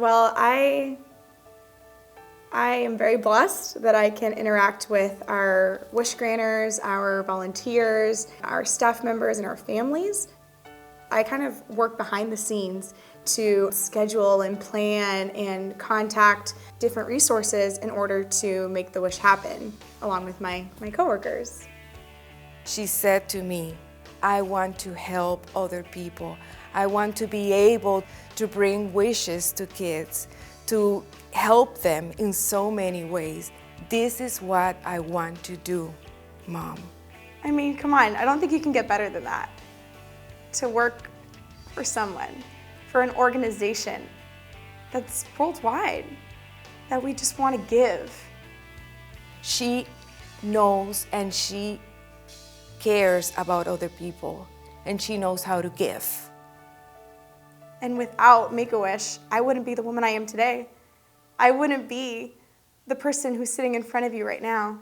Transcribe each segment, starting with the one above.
Well, I am very blessed that I can interact with our wish granters, our volunteers, our staff members, and our families. I kind of work behind the scenes to schedule and plan and contact different resources in order to make the wish happen, along with my coworkers. She said to me, I want to help other people. I want to be able to bring wishes to kids, to help them in so many ways. This is what I want to do, Mom. I mean, come on, I don't think you can get better than that. To work for someone, for an organization that's worldwide, that we just want to give. She knows and she cares about other people, and she knows how to give. And without Make-A-Wish, I wouldn't be the woman I am today. I wouldn't be the person who's sitting in front of you right now.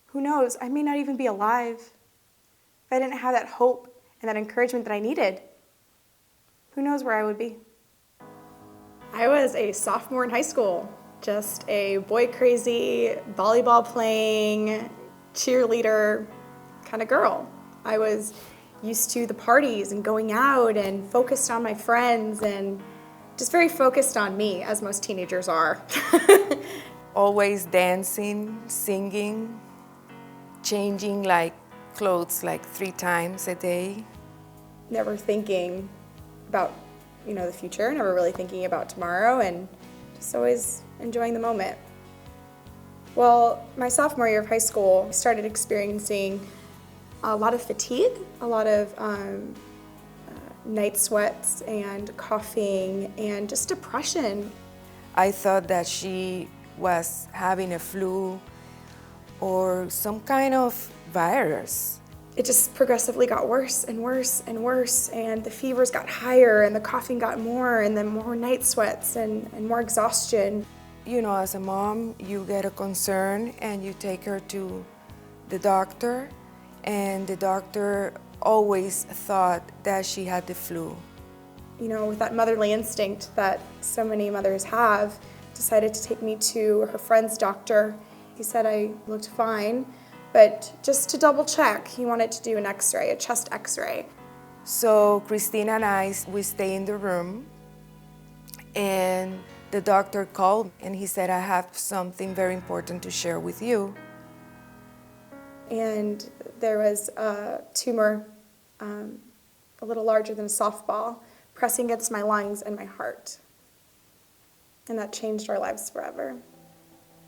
Who knows, I may not even be alive if I didn't have that hope and that encouragement that I needed. Who knows where I would be? I was a sophomore in high school, just a boy-crazy, volleyball-playing, cheerleader kind of girl. I was used to the parties and going out and focused on my friends and just very focused on me, as most teenagers are. Always dancing, singing, changing clothes 3 times a day. Never thinking about, the future, never really thinking about tomorrow, and just always enjoying the moment. Well, my sophomore year of high school, I started experiencing a lot of fatigue, a lot of night sweats and coughing and just depression. I thought that she was having a flu or some kind of virus. It just progressively got worse and worse and worse, and the fevers got higher and the coughing got more, and then more night sweats and more exhaustion. As a mom, you get a concern and you take her to the doctor, and the doctor always thought that she had the flu. With that motherly instinct that so many mothers have, decided to take me to her friend's doctor. He said I looked fine, but just to double check, he wanted to do an x-ray, a chest x-ray. So Christina and I, we stay in the room, and the doctor called and he said, I have something very important to share with you. And there was a tumor, a little larger than a softball, pressing against my lungs and my heart. And that changed our lives forever.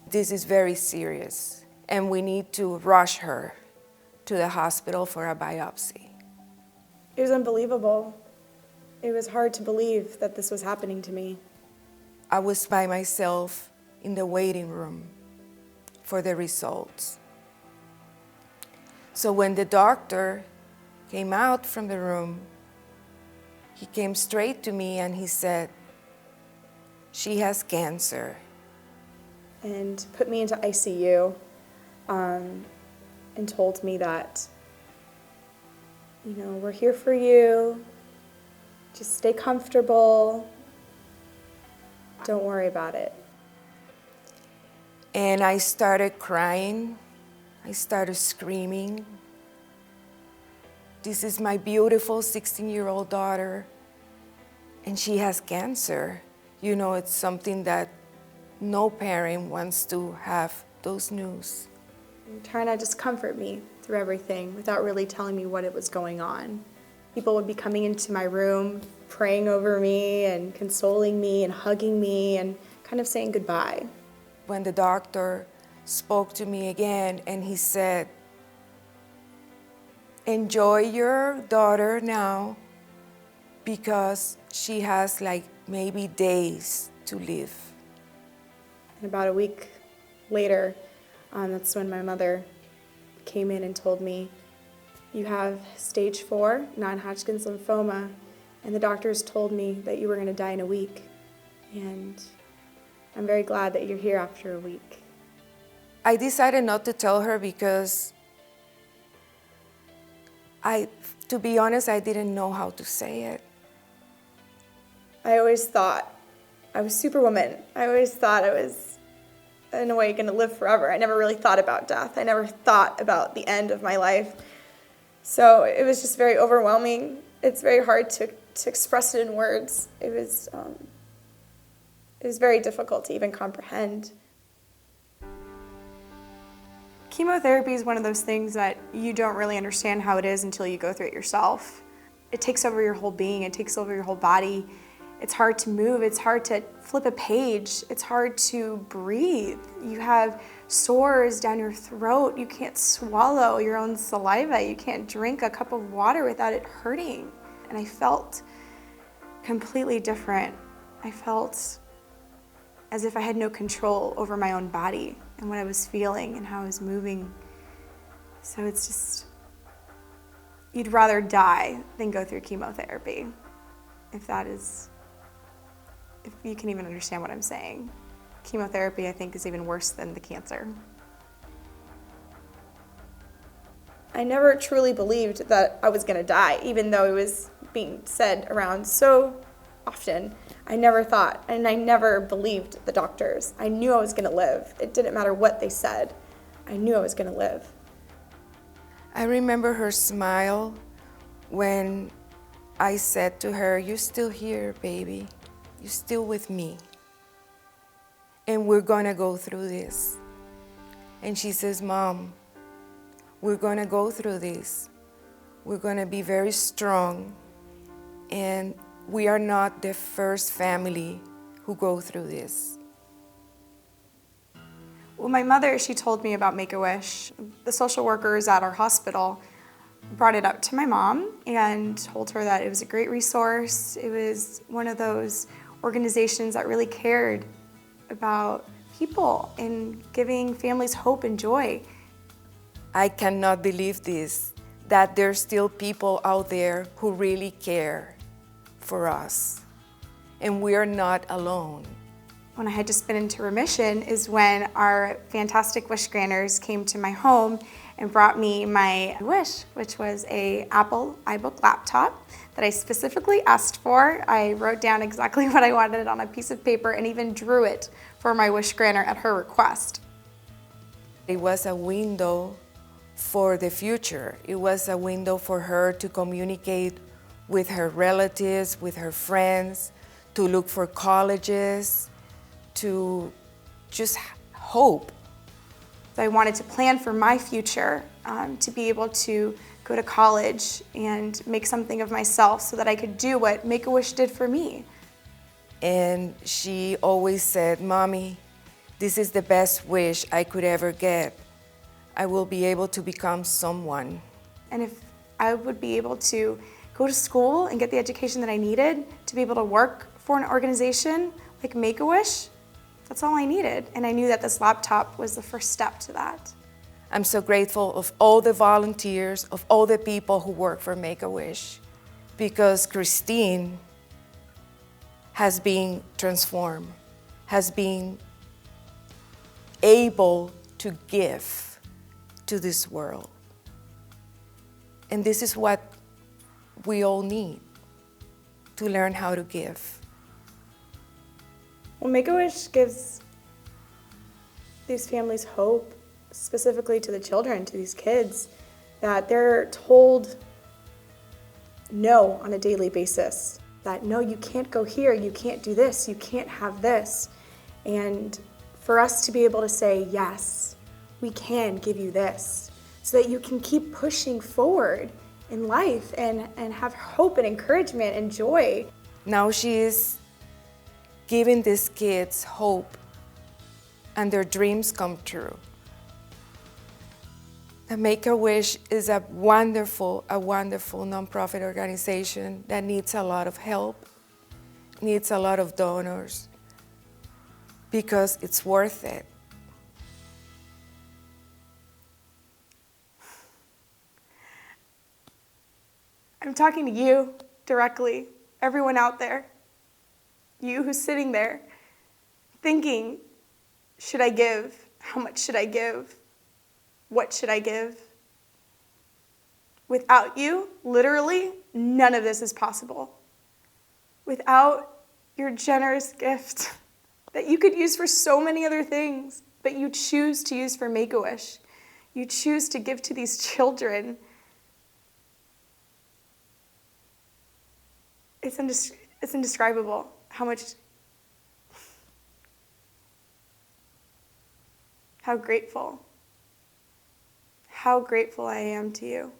This is very serious, and we need to rush her to the hospital for a biopsy. It was unbelievable. It was hard to believe that this was happening to me. I was by myself in the waiting room for the results. So when the doctor came out from the room, he came straight to me and he said, she has cancer. And put me into ICU and told me that, we're here for you. Just stay comfortable. Don't worry about it. And I started crying. I started screaming. This is my beautiful 16-year-old daughter, and she has cancer. It's something that no parent wants to have those news. And trying to just comfort me through everything without really telling me what it was going on. People would be coming into my room, praying over me and consoling me and hugging me and kind of saying goodbye. When the doctor spoke to me again and he said, enjoy your daughter now because she has maybe days to live. And about a week later, that's when my mother came in and told me, you have stage 4 non-Hodgkin's lymphoma, and the doctors told me that you were going to die in a week. And I'm very glad that you're here after a week. I decided not to tell her because to be honest, I didn't know how to say it. I always thought I was Superwoman. I always thought I was, in a way, going to live forever. I never really thought about death. I never thought about the end of my life. So it was just very overwhelming. It's very hard to express it in words. It was very difficult to even comprehend. Chemotherapy is one of those things that you don't really understand how it is until you go through it yourself. It takes over your whole being. It takes over your whole body. It's hard to move. It's hard to flip a page. It's hard to breathe. You have sores down your throat. You can't swallow your own saliva. You can't drink a cup of water without it hurting. And I felt completely different. I felt as if I had no control over my own body and what I was feeling and how I was moving. So it's just, you'd rather die than go through chemotherapy, if you can even understand what I'm saying. Chemotherapy, I think, is even worse than the cancer. I never truly believed that I was going to die, even though it was being said around so often. I never thought, and I never believed the doctors. I knew I was going to live. It didn't matter what they said. I knew I was going to live. I remember her smile when I said to her, "You're still here, baby. You're still with me. And we're gonna go through this." And she says, "Mom, we're gonna go through this. We're gonna be very strong. And we are not the first family who go through this." Well, my mother, she told me about Make-A-Wish. The social workers at our hospital brought it up to my mom and told her that it was a great resource. It was one of those organizations that really cared about people and giving families hope and joy. I cannot believe this, that there's still people out there who really care for us, and we are not alone. When I had just been into remission is when our fantastic wish granters came to my home and brought me my wish, which was a Apple iBook laptop that I specifically asked for. I wrote down exactly what I wanted on a piece of paper and even drew it for my wish granter at her request. It was a window for the future. It was a window for her to communicate with her relatives, with her friends, to look for colleges, to just hope. I wanted to plan for my future, to be able to go to college and make something of myself so that I could do what Make-A-Wish did for me. And she always said, "Mommy, this is the best wish I could ever get. I will be able to become someone." And if I would be able to go to school and get the education that I needed to be able to work for an organization like Make-A-Wish, that's all I needed. And I knew that this laptop was the first step to that. I'm so grateful of all the volunteers, of all the people who work for Make-A-Wish, because Christine has been transformed, has been able to give to this world. And this is what we all need, to learn how to give. Well, Make-A-Wish gives these families hope, specifically to the children, to these kids, that they're told no on a daily basis. That no, you can't go here, you can't do this, you can't have this. And for us to be able to say, yes, we can give you this, so that you can keep pushing forward in life and have hope and encouragement and joy. Now she is giving these kids hope and their dreams come true. The Make-A-Wish is a wonderful nonprofit organization that needs a lot of help, needs a lot of donors, because it's worth it. I'm talking to you directly, everyone out there. You who's sitting there thinking, should I give? How much should I give? What should I give? Without you, literally, none of this is possible. Without your generous gift that you could use for so many other things, but you choose to use for Make-A-Wish. You choose to give to these children. It's indescribable how grateful I am to you.